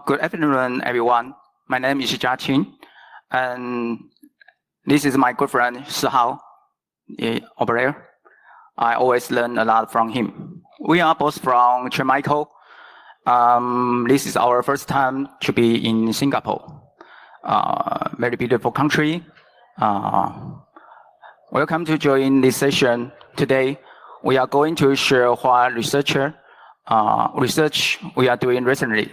Good afternoon, everyone. My name is Ching, and this is my good friend Shih, the operator. I always learn a lot from him. We are both from Ching. This is our first time to be in Singapore. Very beautiful country. Welcome to join this session. Today, we are going to share what research we are doing recently.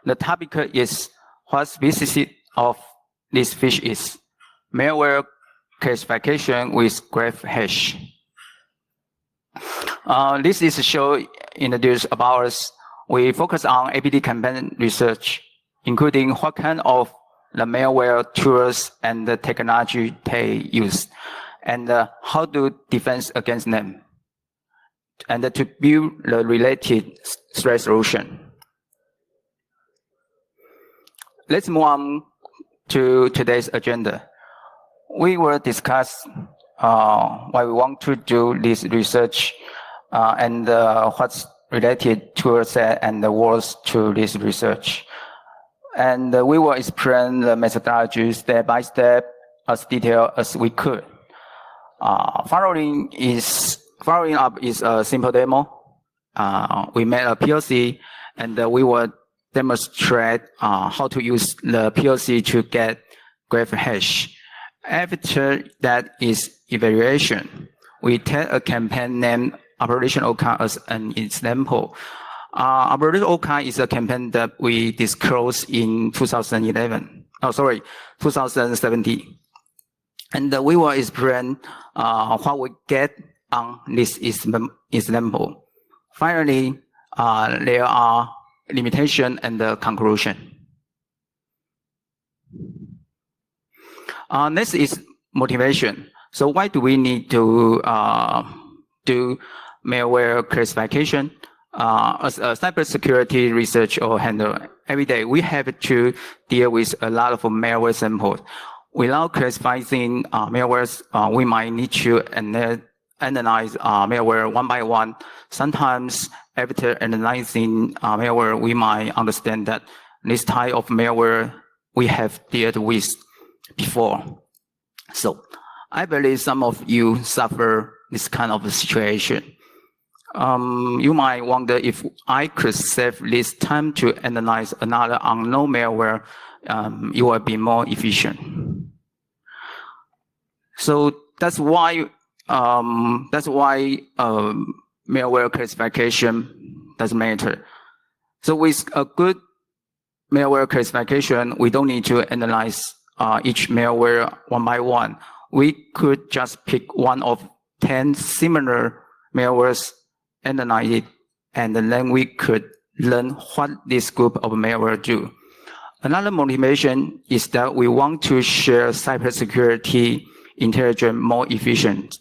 The topic is what species of this fish is. Malware classification with graph hash. This is a show introduced about us. We focus on APT campaign research, including what kind of the malware tools and the technology they use, and how to defend against them, and to build the related threat solution. Let's move on to today's agenda. We will discuss why we want to do this research and what's related to set and the words to this research. And we will explain the methodology step by step as detailed as we could. Following up is a simple demo. We made a POC, and we will demonstrate how to use the POC to get graph hash. After that is evaluation. We take a campaign named Operation Oka as an example. Operation Oka is a campaign that we disclosed in 2017. And we will explain what we get on this example. Finally, there are limitations and the conclusion. Next is motivation. So why do we need to do malware classification? As a cybersecurity research or handler, every day we have to deal with a lot of malware samples. Without classifying malwares, we might need to analyze malware one by one. Sometimes after analyzing malware, we might understand that this type of malware we have dealt with before. So I believe some of you suffer this kind of situation. You might wonder if I could save this time to analyze another unknown malware, it will be more efficient. So that's why malware classification doesn't matter. So with a good malware classification, we don't need to analyze each malware one by one. We could just pick one of 10 similar malwares, analyze it, and then we could learn what this group of malware do. Another motivation is that we want to share cybersecurity intelligence more efficient.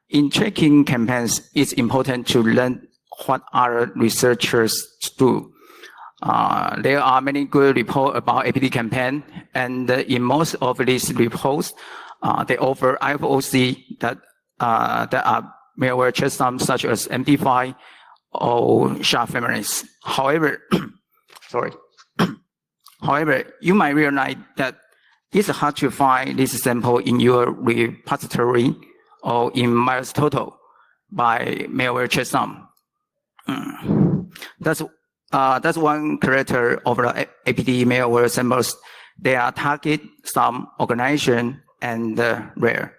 In tracking campaigns, it's important to learn what other researchers do. There are many good reports about APT campaign, and in most of these reports, they offer IFOC that are malware checksums such as MD5 or Shih families. However, you might realize that it's hard to find this sample in your repository or in VirusTotal by malware checksum. That's one character of the APT malware samples. They are target, some organization, and rare.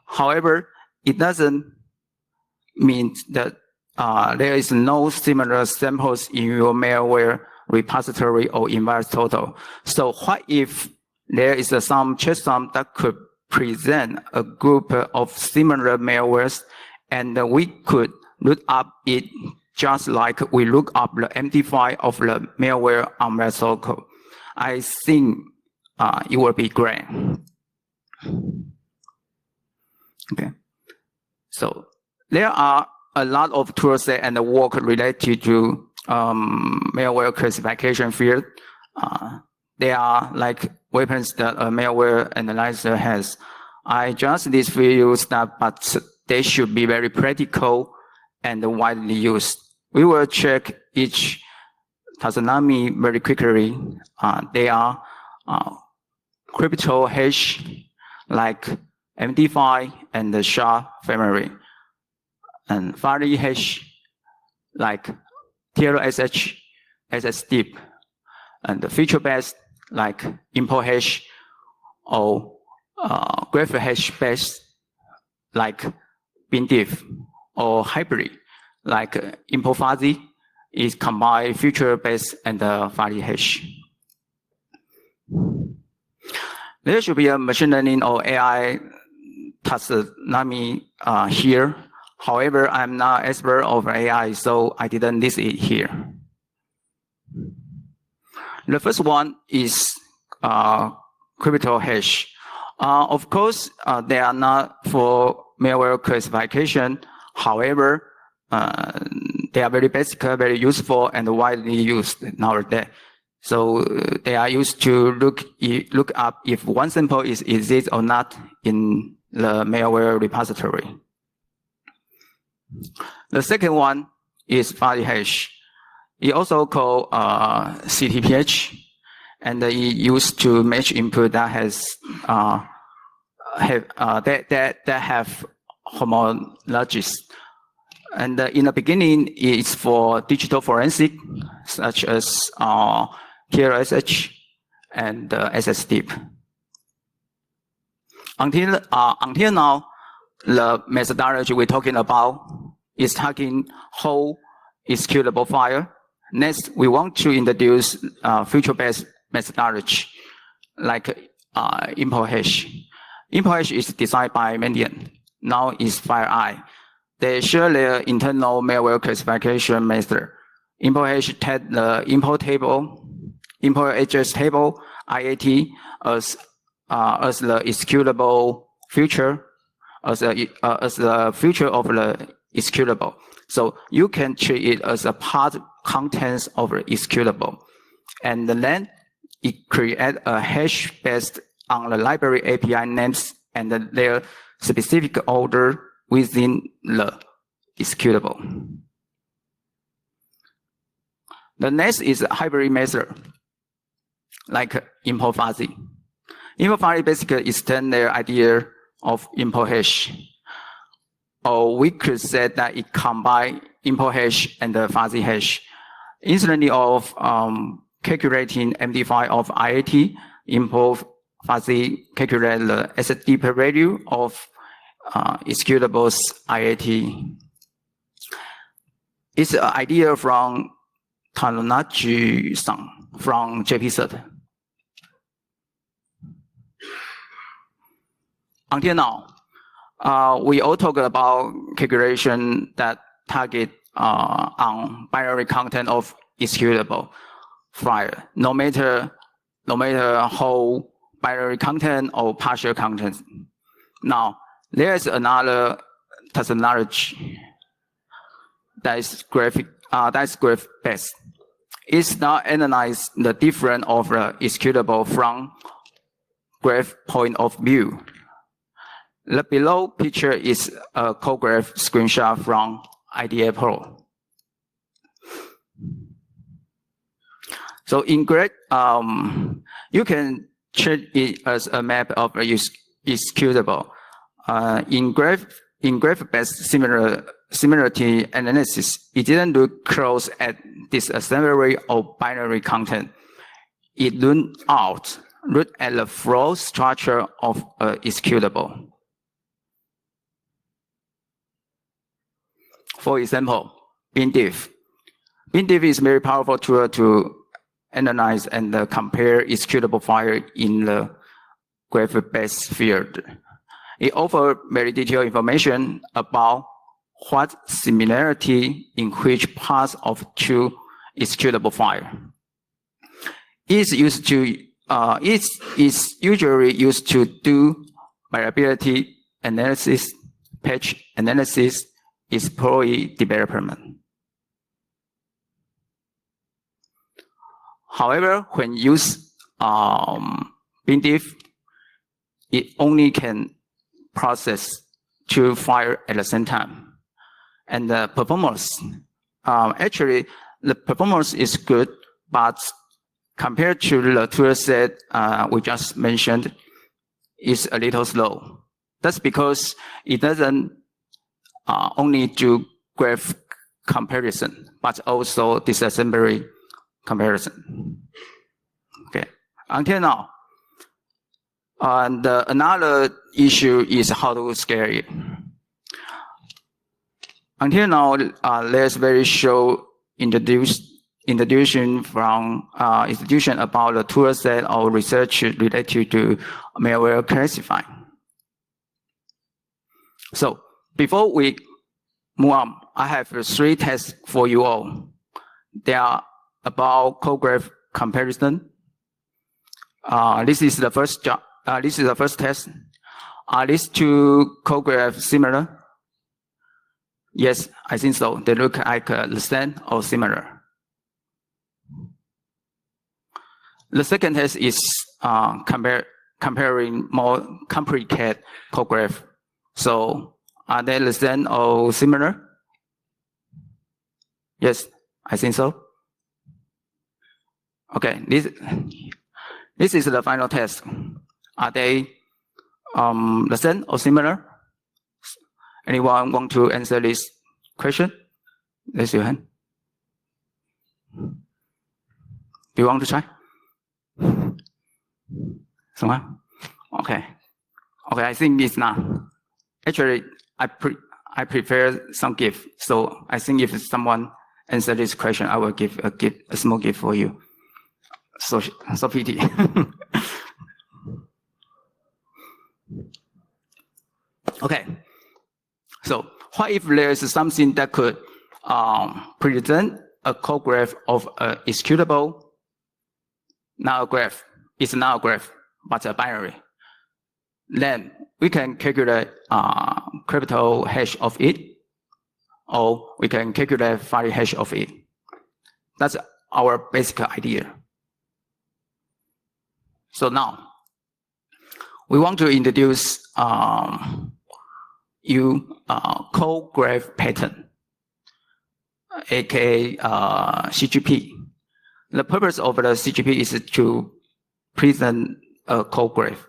However, it doesn't mean that there is no similar samples in your malware repository or in VirusTotal. So what if there is some checksum that could present a group of similar malwares, and we could look up it just like we look up the MD5 of the malware on VirusTotal? I think it will be great. Okay, so there are a lot of tools and work related to malware classification field. They are like weapons that a malware analyzer has. I just list few stuff, but they should be very practical and widely used. We will check each taxonomy very quickly. They are crypto hash like MD5 and the SHA family, and Faraday hash like TLSH, SSDeep, and the feature-based like import hash or graph hash based like BinDiff, or hybrid like import fuzzy is combine feature-based and Faraday hash. There should be a machine learning or AI taxonomy here. However, I'm not expert of AI, so I didn't list it here. The first one is crypto hash. Of course, they are not for malware classification. However, they are very basic, very useful, and widely used nowadays. So they are used to look up if one sample exists or not in the malware repository. The second one is Faraday hash. It also called CTPH, and it used to match input that has have homologies. And in the beginning, it's for digital forensic, such as TLSH and SSDeep. Until now, the methodology we're talking about is tagging whole executable file. Next, we want to introduce feature-based methodology like import hash. Import hash is designed by Mandiant. Now is FireEye. They share their internal malware classification method. Import hash take the import table, import address table, IAT as the executable feature, as the feature of the executable. So you can treat it as a part contents of the executable. And then it creates a hash based on the library API names and their specific order within the executable. The next is a hybrid method, like import fuzzy. Import fuzzy basically extends their idea of import hash. Or we could say that it combines import hash and the fuzzy hash. Instead of calculating MD5 of IAT, import fuzzy calculate the SSD per value of executables IAT. It's an idea from Tanunaji-san from JPCert. Until now, we all talk about calculation that target on binary content of executable file, no matter whole binary content or partial content. Now, there's another taxonomy that is graph based. It's now analyze the difference of the executable from graph point of view. The below picture is a code graph screenshot from IDEA Pro. So in graph, you can treat it as a map of a executable. In graph-based similarity analysis, it didn't look close at disassembly or binary content. It looked at the flow structure of a executable. For example, BinDiff. BinDiff is a very powerful tool to analyze and compare executable file in the graph-based field. It offers very detailed information about what similarity in which parts of two executable file. It's usually used to do variability analysis, patch analysis, exploit development. However, when use BinDiff, it only can process two files at the same time. And the performance, actually, the performance is good, but compared to the tool set we just mentioned, it's a little slow. That's because it doesn't only do graph comparison, but also disassembly comparison. Okay, until now. And another issue is how to scale it. Until now, there's very short introduction from institution about the tool set or research related to malware classifying. So before we move on, I have 3 tests for you all. They are about code graph comparison. This is the first job. This is the first test. Are these 2 code graphs similar? Yes, I think so. They look like the same or similar. The second test is comparing more complicated code graph. So are they the same or similar? Yes, I think so. Okay, this is the final test. Are they the same or similar? Anyone want to answer this question? Raise your hand. Do you want to try? Someone? Okay. Okay, I think it's not. Actually, I prepare some gift. So I think if someone answer this question, I will give a small gift for you. So pity. Okay. So what if there's something that could present a code graph of an executable, not a graph, it's not a graph, but a binary. Then we can calculate crypto hash of it, or we can calculate file hash of it. That's our basic idea. So now, we want to introduce code graph pattern, aka CGP. The purpose of the CGP is to present a code graph.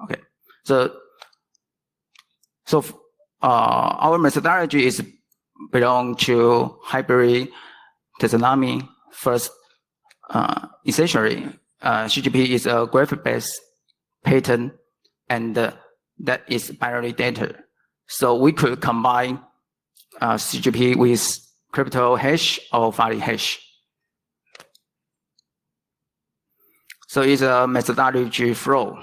Okay, so our methodology is belong to hybrid taxonomy. First, essentially, CGP is a graph-based pattern, and that is binary data. So we could combine CGP with crypto hash or file hash. So it's a methodology flow.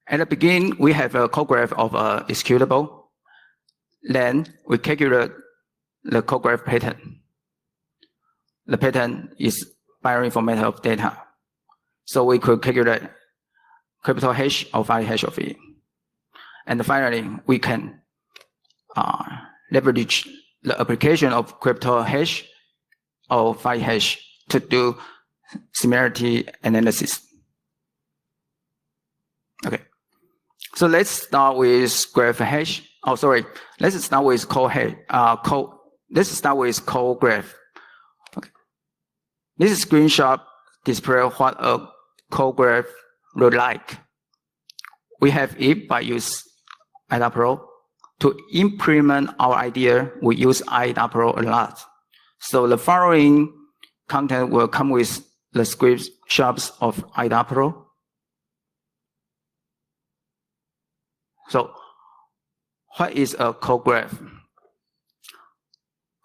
At the beginning, we have a code graph of executable. Then we calculate the code graph pattern. The pattern is binary format of data. So we could calculate crypto hash or file hash of it. And finally, we can leverage the application of crypto hash or file hash to do similarity analysis. Okay. So let's start with graph hash. Oh, sorry. Let's start with code hash. Let's start with code graph. Okay. This screenshot displays what a code graph look like. We have it by use IDAPRO. To implement our idea, we use IDAPRO a lot. So the following content will come with the screenshots of IDAPRO. So what is a code graph?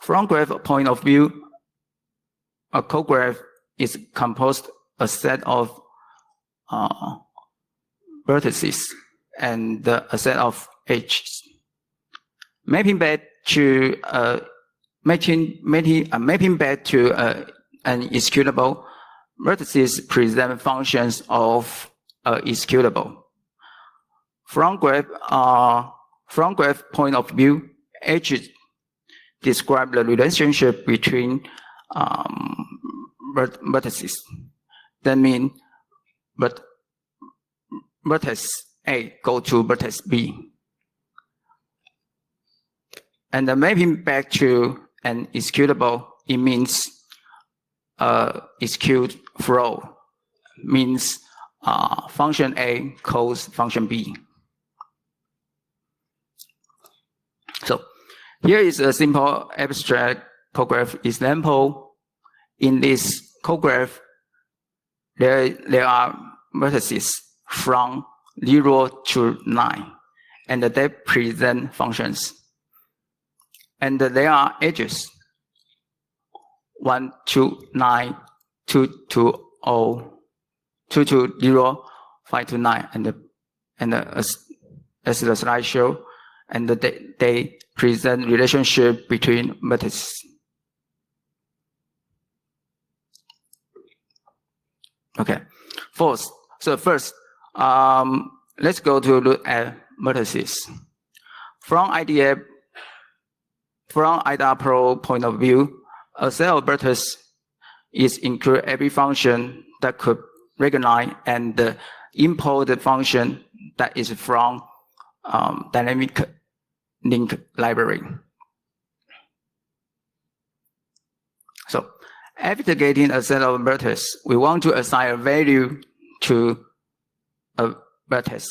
From graph point of view, a code graph is composed a set of vertices and a set of edges. Mapping back to an executable, vertices present functions of executable. From graph point of view, edges describe the relationship between vertices. That means vertex A go to vertex B. And the mapping back to an executable it means execute flow, means function A calls function B. So here is a simple abstract code graph example. In this code graph, there are vertices from 0 to 9, and they present functions. And there are edges 1 to 9, 2 to 0, 2 to 0, 5 to 9, and as the slide show, and they present relationship between vertices. Okay, first, let's go to look at vertices. From IDA Pro point of view, a set of vertices is include every function that could recognize and import the function that is from dynamic link library. So after getting a set of vertices, we want to assign a value to a vertex.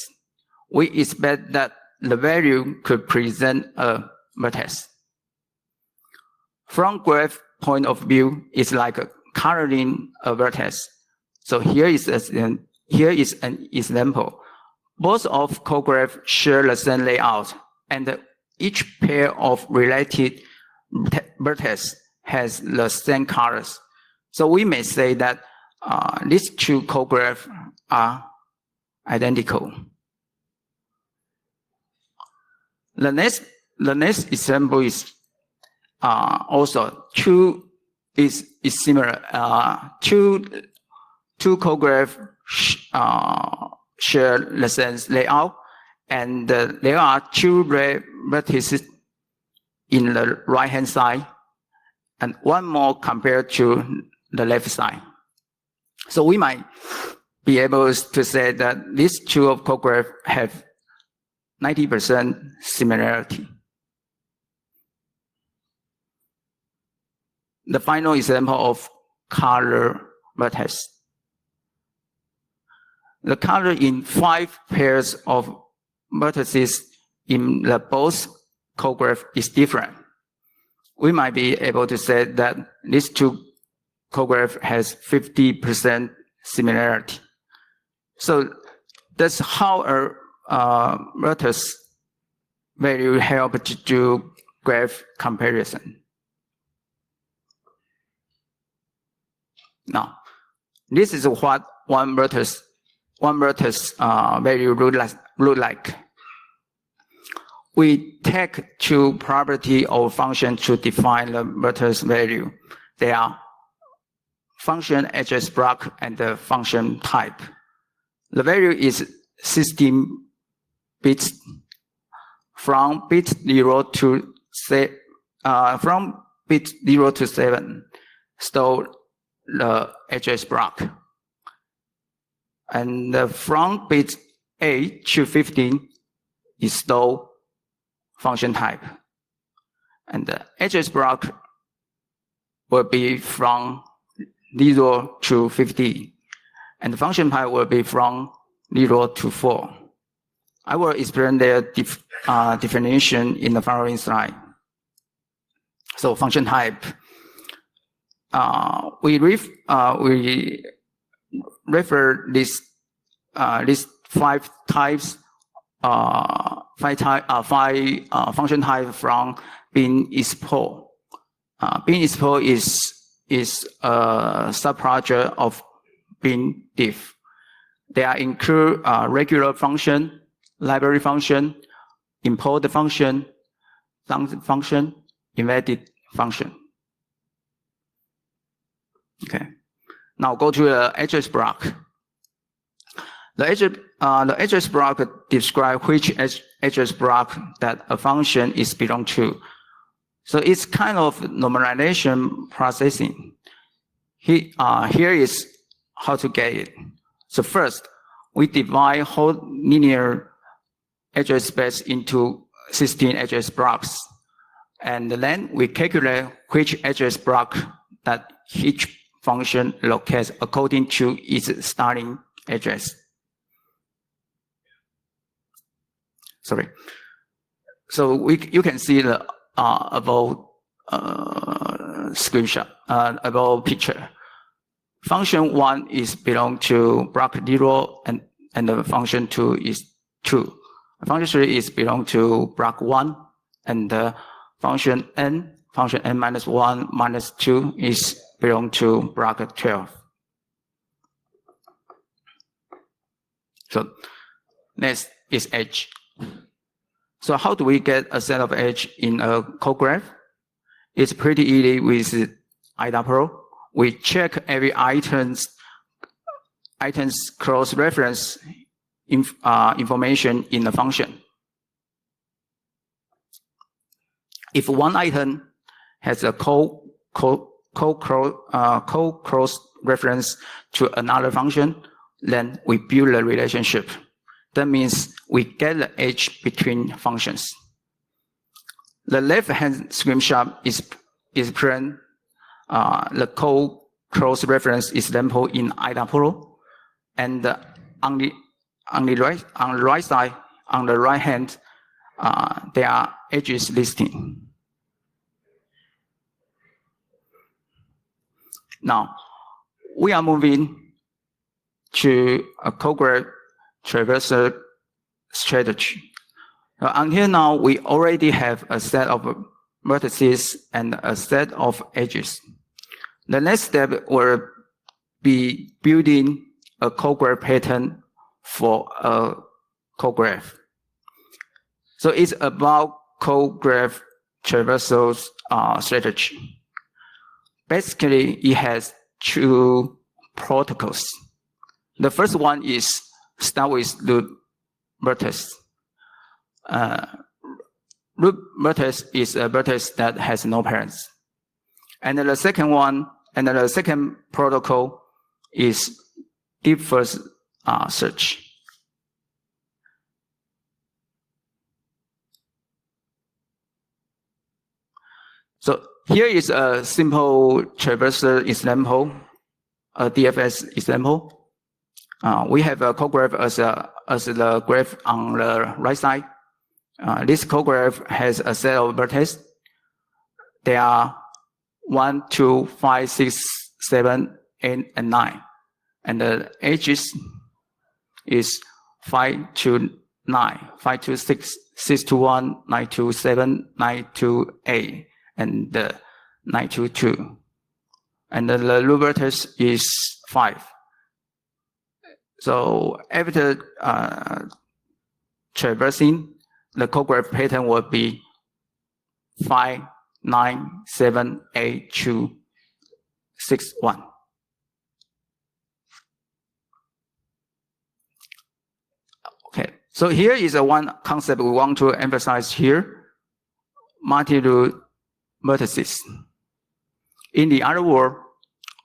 We expect that the value could present a vertex. From graph point of view, it's like coloring a vertex. So here is an example. Both of code graphs share the same layout, and each pair of related vertices has the same colors. So we may say that these two code graphs are identical. The next example is also is similar. Two code graphs share the same layout, and there are two vertices in the right-hand side, and one more compared to the left side. So we might be able to say that these two code graphs have 90% similarity. The final example of color vertex. The color in 5 pairs of vertices in the both code graph is different. We might be able to say that these two code graph has 50% similarity. So that's how a vertex value help to do graph comparison. Now, this is what one vertex value look like. We take two property of function to define the vertex value. They are function address block and the function type. The value is 16 bits from bit 0 to 7. Store the address block, and from bit 8 to 15 is store function type, and the address block will be from 0 to 50, and the function type will be from 0 to 4. I will explain their definition in the following slide. So function type, we refer this 5 types, 5 function type from bin export. Bin export is a subproject of bin diff. They are include regular function, library function, import function, function, embedded function. Okay. Now go to the address block. The address block describes which address block that a function is belong to. So it's kind of normalization processing. Here is how to get it. So first, we divide whole linear address space into 16 address blocks. And then we calculate which address block that each function locates according to its starting address. Sorry. So you can see the above screenshot, above picture. Function 1 is belong to block 0, and the function 2 is 2. Function 3 is belong to block 1, and the function n minus 1 minus 2 is belong to block 12. So next is edge. So how do we get a set of edge in a code graph? It's pretty easy with IDA We check every item's cross-reference information in the function. If one item has a cross-reference to another function, then we build a relationship. That means we get the edge between functions. The left-hand screenshot is present the code cross-reference example in IDA and on the right side, on the right hand, there are edges listing. Now, we are moving to a code graph traversal strategy. Until now, we already have a set of vertices and a set of edges. The next step will be building a code graph pattern for a code graph. So it's about code graph traversal strategy. Basically, it has two protocols. The first one is start with root vertex. Root vertex is a vertex that has no parents. And the second one, and the second protocol is deep first search. So here is a simple traversal example, a DFS example. We have a code graph as the graph on the right side. This code graph has a set of vertices. There are 1, 2, 5, 6, 7, 8, and 9. And the edges is 5 to 9, 5 to 6, 6 to 1, 9 to 7, 9 to 8, and 9 to 2. And the root vertex is 5. So after traversing, the code graph pattern will be 5, 9, 7, 8, 2, 6, 1. Okay, so here is one concept we want to emphasize here: multi-root vertices. In the other word,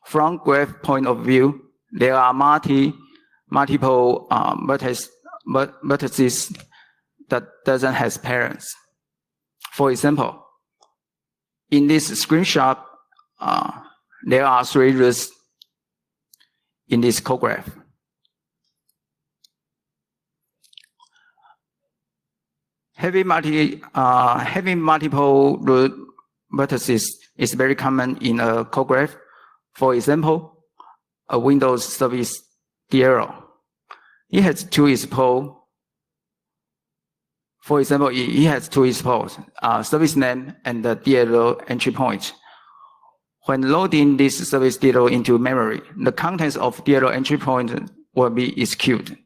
from graph point of view, there are multiple vertices that doesn't have parents. For example, in this screenshot, there are 3 roots in this code graph. Having multiple root vertices is very common in a code graph. For example, a Windows service DLL. It has 2 expos. For example, it has 2 expos, service name and the DLL entry point. When loading this service DLL into memory, the contents of DLL entry point will be executed.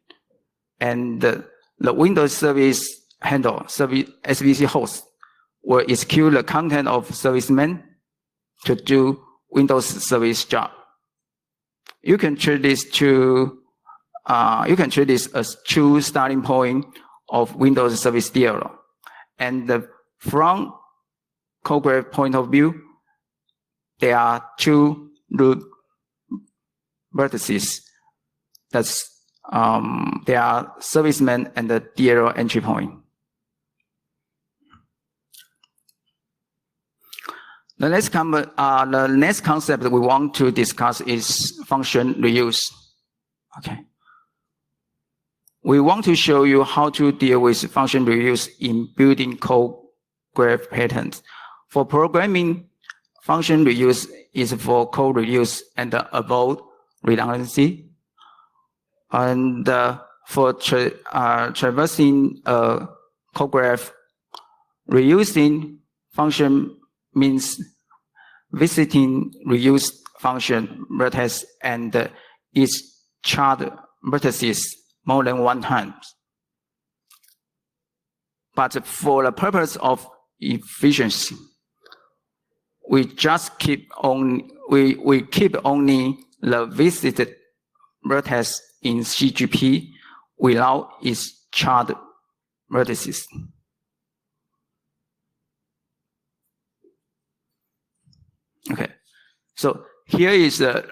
And the Windows service handle, service SVC host, will execute the content of service main to do Windows service job. You can treat this as 2 starting point of Windows Service DLL. And from code graph point of view, there are 2 root vertices. That's there are service main and the DLL entry point. The next concept that we want to discuss is function reuse. Okay. We want to show you how to deal with function reuse in building code graph patterns. For programming, function reuse is for code reuse and avoid redundancy. And for traversing a code graph, reusing function means visiting reused function vertex and its child vertices more than one time. But for the purpose of efficiency, we just keep only the visited vertex in CGP without its child vertices. Okay, so here is the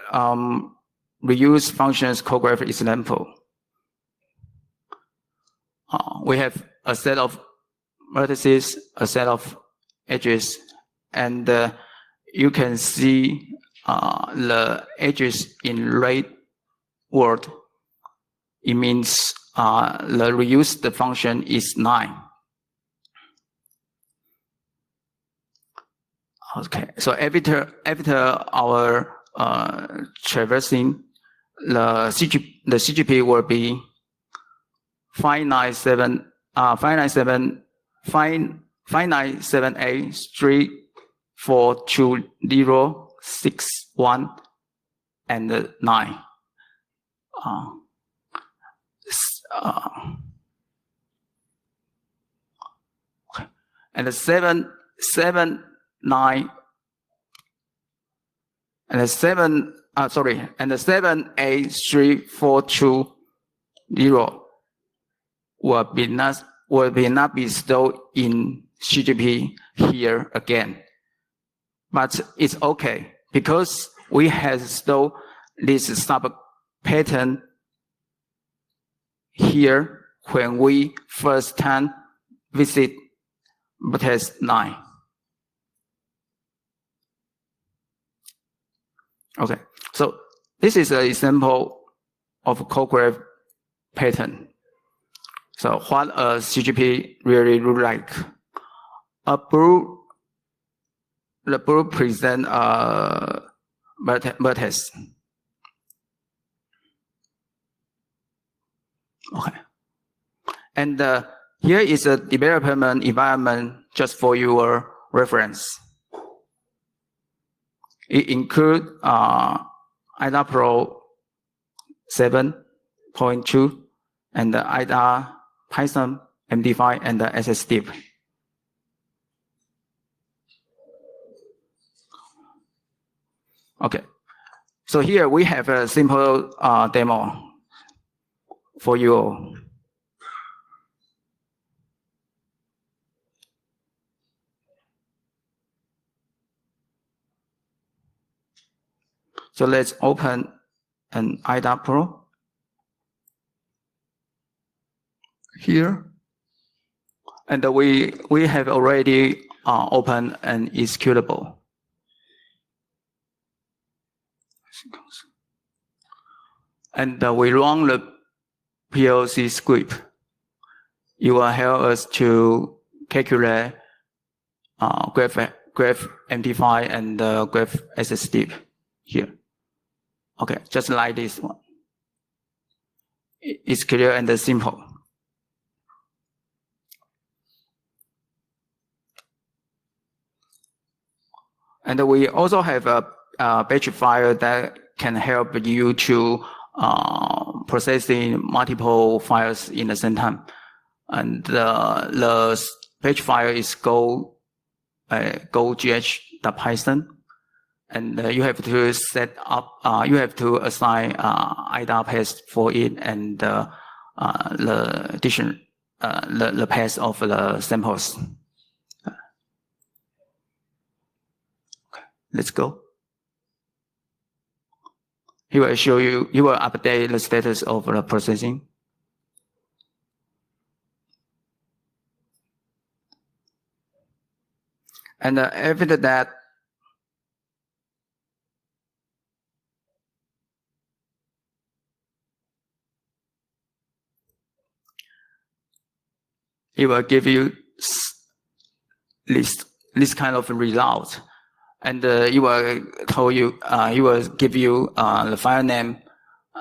reuse functions code graph example. We have a set of vertices, a set of edges, and you can see the edges in red word. It means the reused function is 9. Okay, so after our traversing, the CGP will be 597A342061 and 9. Okay. And the 7 9 and the 7A3420 will not be stored in CGP here again. But it's okay because we have stored this sub pattern here when we first time visit vertex 9. Okay, so this is an example of code graph pattern. So what a CGP really look like. The blue present a vertex. Okay, and here is a development environment just for your reference. It includes IDA Pro 7.2 and the IDA Python MD5 and the SSDIP. Okay, so here we have a simple demo for you. So let's open an IDA Pro here, and we have already opened an executable. And we run the PLC script. It will help us to calculate graph MD5 and graph SSD here. Okay, just like this one. It's clear and simple. And we also have a batch file that can help you to processing multiple files in the same time. And the batch file is go.gh.python. And you have to set up, you have to assign IDA path for it and the path of the samples. Let's go. He will show you, he will update the status of the processing. And after that, it will give you this kind of result, and it will tell you, it will give you the file name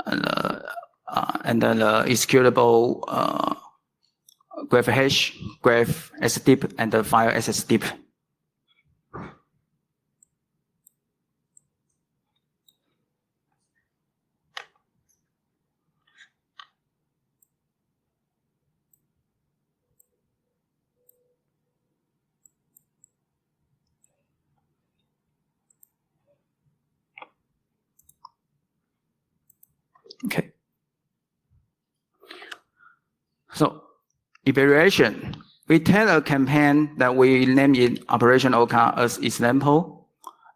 and then the executable graph hash, graph sdip, and the file sdip. Okay. So evaluation. We take a campaign that we name it Operation OCA as example.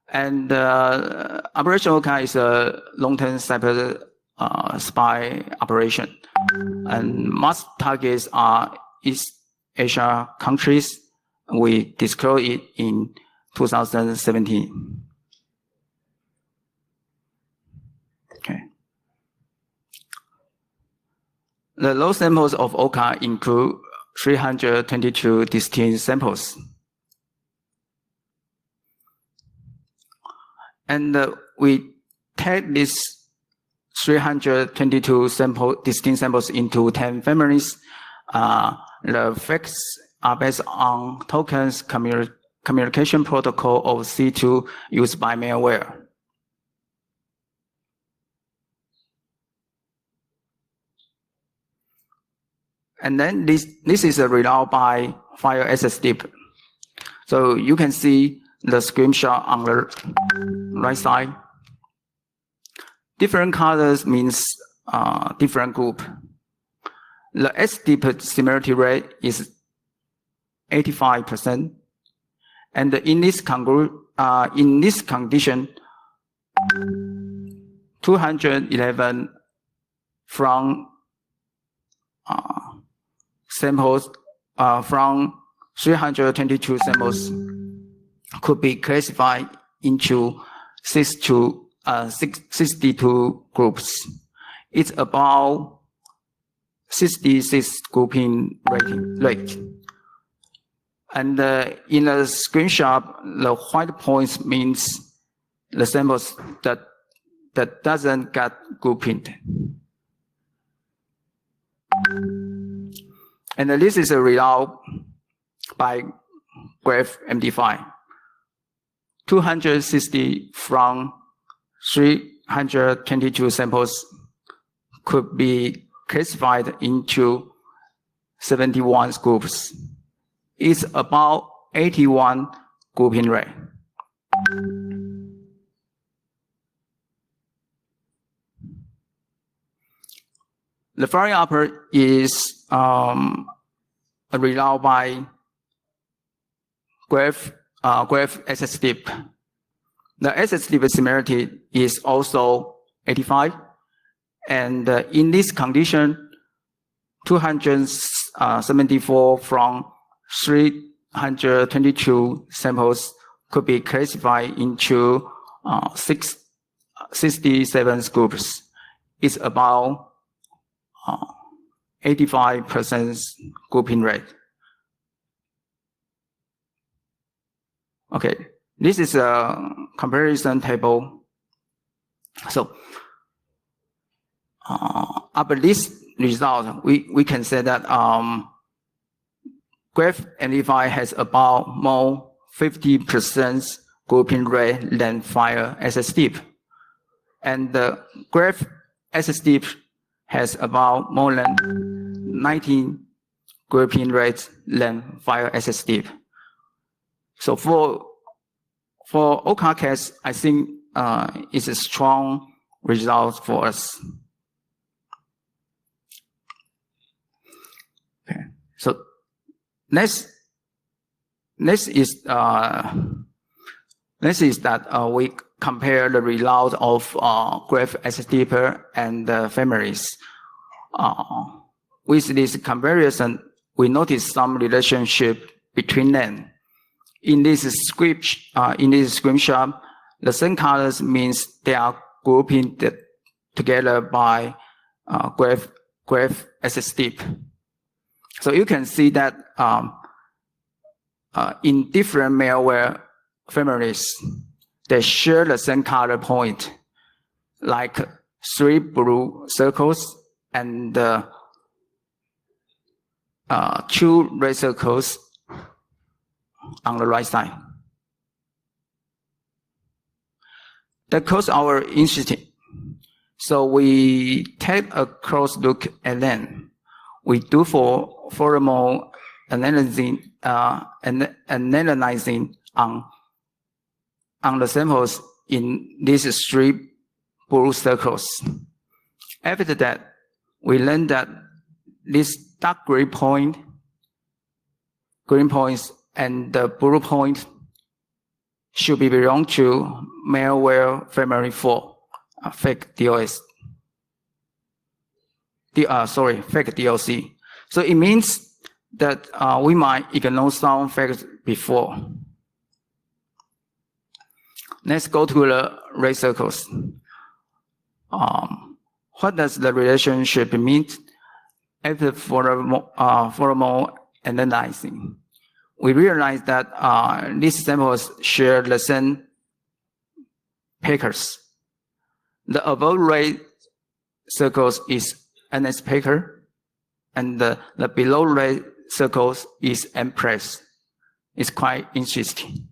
And Operation OCA is a long-term cyber spy operation. And most targets are East Asia countries. We disclosed it in 2017. Okay. The low samples of OCA include 322 distinct samples. And we take these 322 distinct samples into 10 families. The facts are based on tokens communication protocol of C2 used by malware. And then this is a result by file sdip. So you can see the screenshot on the right side. Different colors means different group. The sdip similarity rate is 85%, and in this condition, 211 from samples from 322 samples could be classified into 62 groups. It's about 66 grouping rate. And in the screenshot, the white points means the samples that doesn't get grouping. And this is a result by graph MD5. 260 from 322 samples could be classified into 71 groups. It's about 81 grouping rate. The following up is a result by graph sdip. The sdip similarity is also 85, and in this condition, 274 from 322 samples could be classified into 67 groups. It's about 85% grouping rate. Okay, this is a comparison table. So after this result, we can say that graph MD5 has about more 50% grouping rate than file sdip, and the graph sdip has about more than 19 grouping rates than file sdip. So for OCA case, I think it's a strong result for us. Okay. So next is that we compare the result of graph sdip and families. With this comparison, we notice some relationship between them. In this screenshot, the same colors means they are grouping together by graph sdip. So you can see that in different malware families, they share the same color point, like 3 blue circles and 2 red circles on the right side. That caused our interesting. So we take a close look at them. We do for formal analyzing on the samples in these 3 blue circles. After that, we learned that this dark green points and the blue point should be belong to malware family 4, fake DOS. Fake DLC. So it means that we might ignore some facts before. Let's go to the red circles. What does the relationship mean? After formal analyzing, we realize that these samples share the same packers. The above red circles is NS packer, and the below red circles is Empress. It's quite interesting.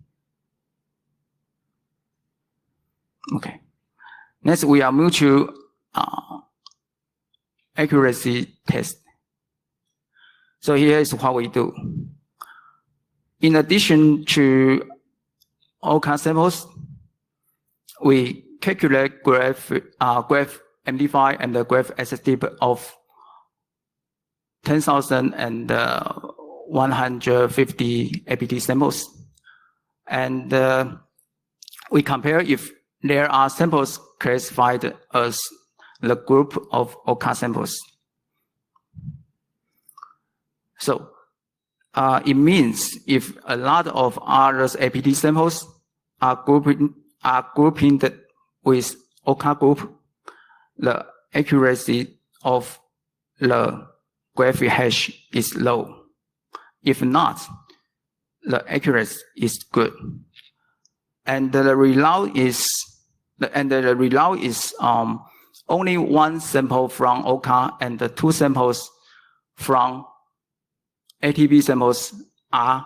Okay. Next, we are moving to accuracy test. So here is what we do. In addition to OCA samples, we calculate graph MD5 and the graph SSD of 10,150 APT samples. And we compare if there are samples classified as the group of OCA samples. So it means if a lot of other APT samples are grouping with OCA group, the accuracy of the graph hash is low. If not, the accuracy is good. And the result is only 1 sample from OCA and the 2 samples from ATB samples are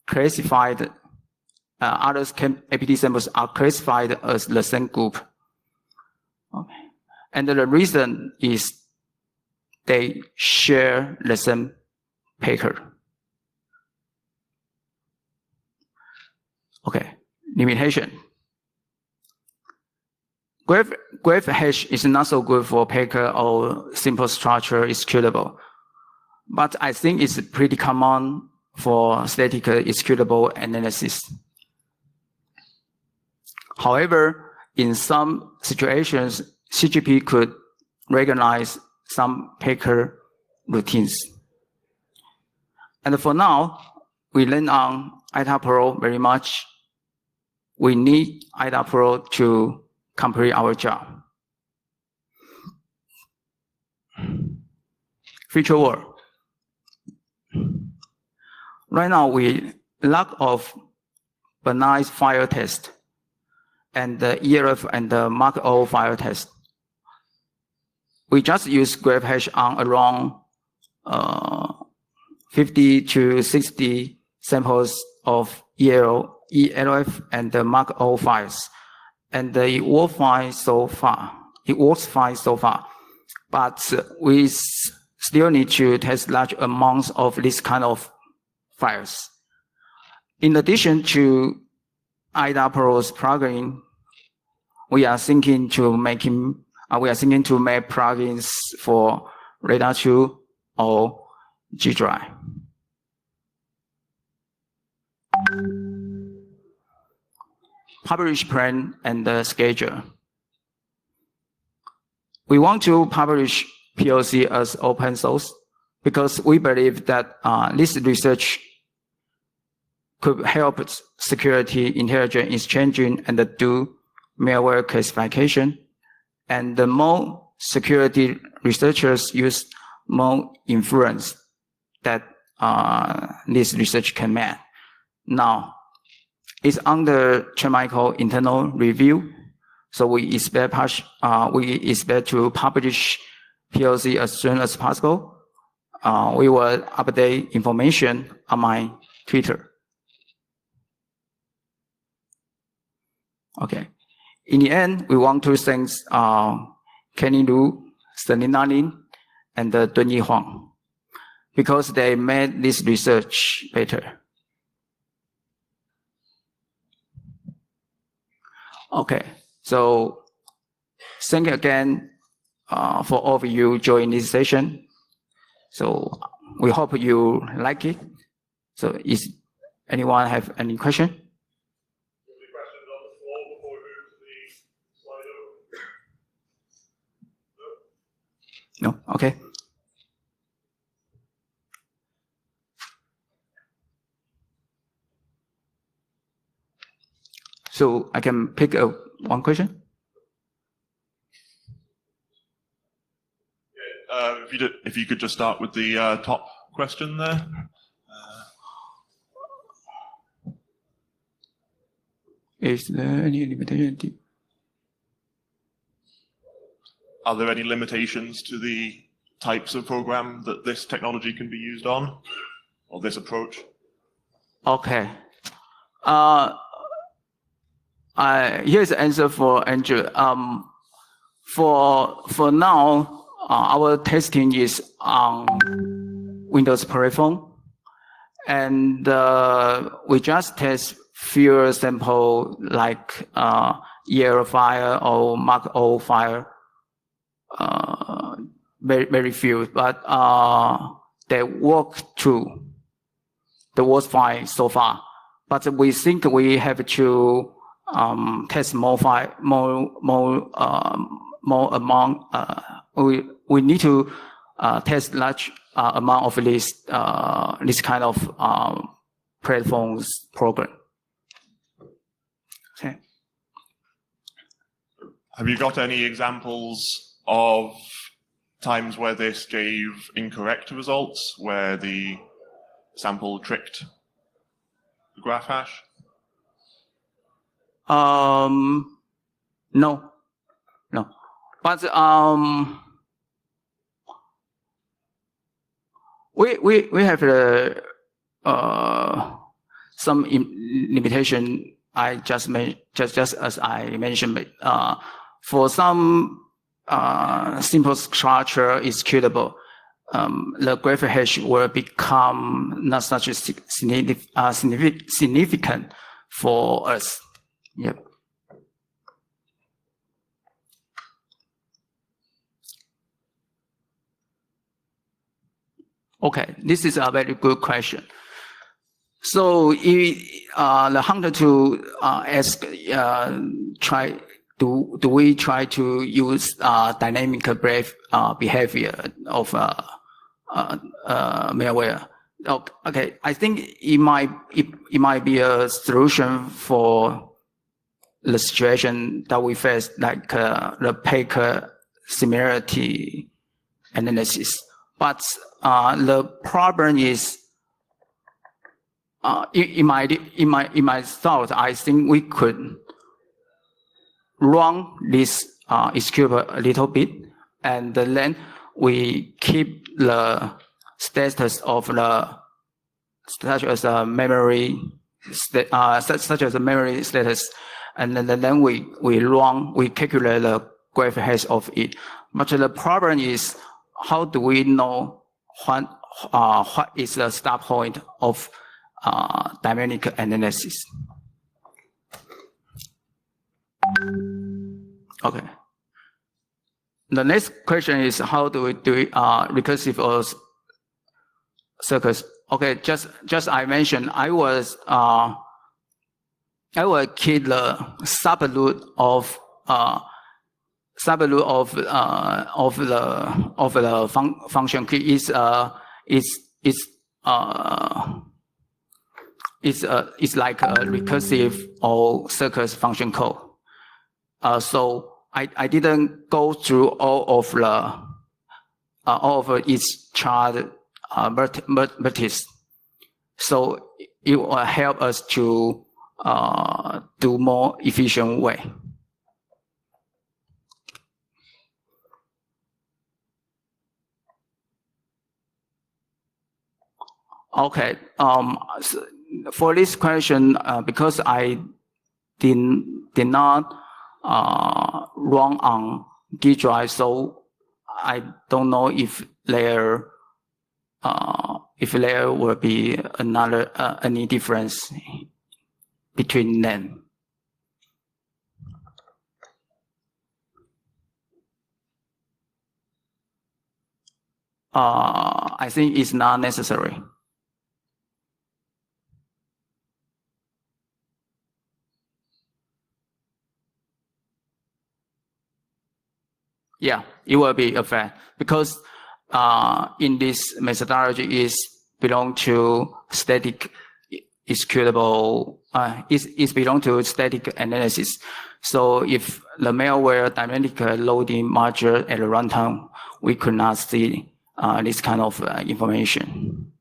classified. Other APT samples are classified as the same group. Okay. And the reason is they share the same packer. Okay, limitation. Graph hash is not so good for packer or simple structure executable, but I think it's pretty common for static executable analysis. However, in some situations, CGP could recognize some packer routines. And for now, we learn on IDA Pro very much. We need IDA Pro to complete our job. Feature word. Right now, we lack of benign file test and the ERF and the Mark O file test. We just use graph hash on around 50 to 60 samples of ELF and the Mark O files. And it works fine so far. But we still need to test large amounts of this kind of files. In addition to IDA Pro's plugin, we are thinking to make plugins for Radar 2 or G Drive. Publish plan and the schedule. We want to publish POC as open source because we believe that this research could help security intelligence exchanging and do malware classification. And the more security researchers use, more influence that this research can make. Now, it's under Chemical internal review, so we expect to publish POC as soon as possible. We will update information on my Twitter. Okay. In the end, we want to thank Kenny Lu, Selina Lin, and Dunyi Huang, because they made this research better. Okay, so thank you again for all of you joining this session. So we hope you like it. So is anyone have any question? No? Okay. So I can pick one question? If you could just start with the top question there. Is there any limitation? Are there any limitations to the types of program that this technology can be used on, or this approach? Okay. Here's the answer for Andrew. For now, our testing is on Windows platform, and we just test few sample like EL file or Mark O file. Very few, but they work too. The worst file so far, but we think we have to test more file, more amount. We need to test large amount of this kind of platforms program. Okay. Have you got any examples of times where this gave incorrect results, where the sample tricked the graph hash? No. But we have some limitation. I just as I mentioned, for some simple structure executable, the graph hash will become not such a significant for us. Yep. Okay, this is a very good question. So the hunter to ask, do we try to use dynamic graph behavior of malware? Okay, I think it might be a solution for the situation that we face, like the Packer similarity analysis. But the problem is, in my thought, I think we could run this executable a little bit, and then we keep the status of the such as a memory status, and then we calculate the graph hash of it. But the problem is, how do we know what is the start point of dynamic analysis? Okay. The next question is, how do we do recursive or circus? Okay, just I mentioned I will keep the subroot of the function key is like a recursive or circus function code. So I didn't go through all of its chart vertices. So it will help us to do more efficient way. Okay. So for this question, because I did not run on G drive, so I don't know if there will be any difference between them. I think it's not necessary. Yeah, it will be a fact because in this methodology is belong to static executable. Is belong to static analysis. So if the malware dynamic loading module at the runtime, we could not see this kind of information.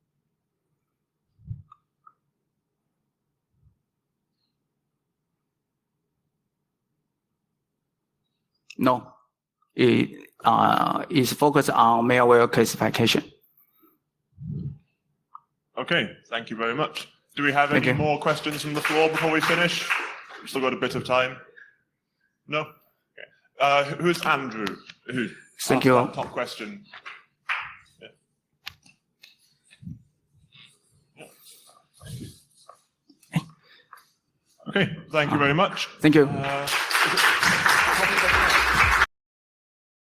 No. It is focused on malware classification. Okay, thank you very much. Do we have any more questions from the floor before we finish? We've still got a bit of time. No? Okay. Who's Andrew? Who Thank asked you. that top question? Yeah. Yeah. Thank you. Okay, thank you very much. Thank you.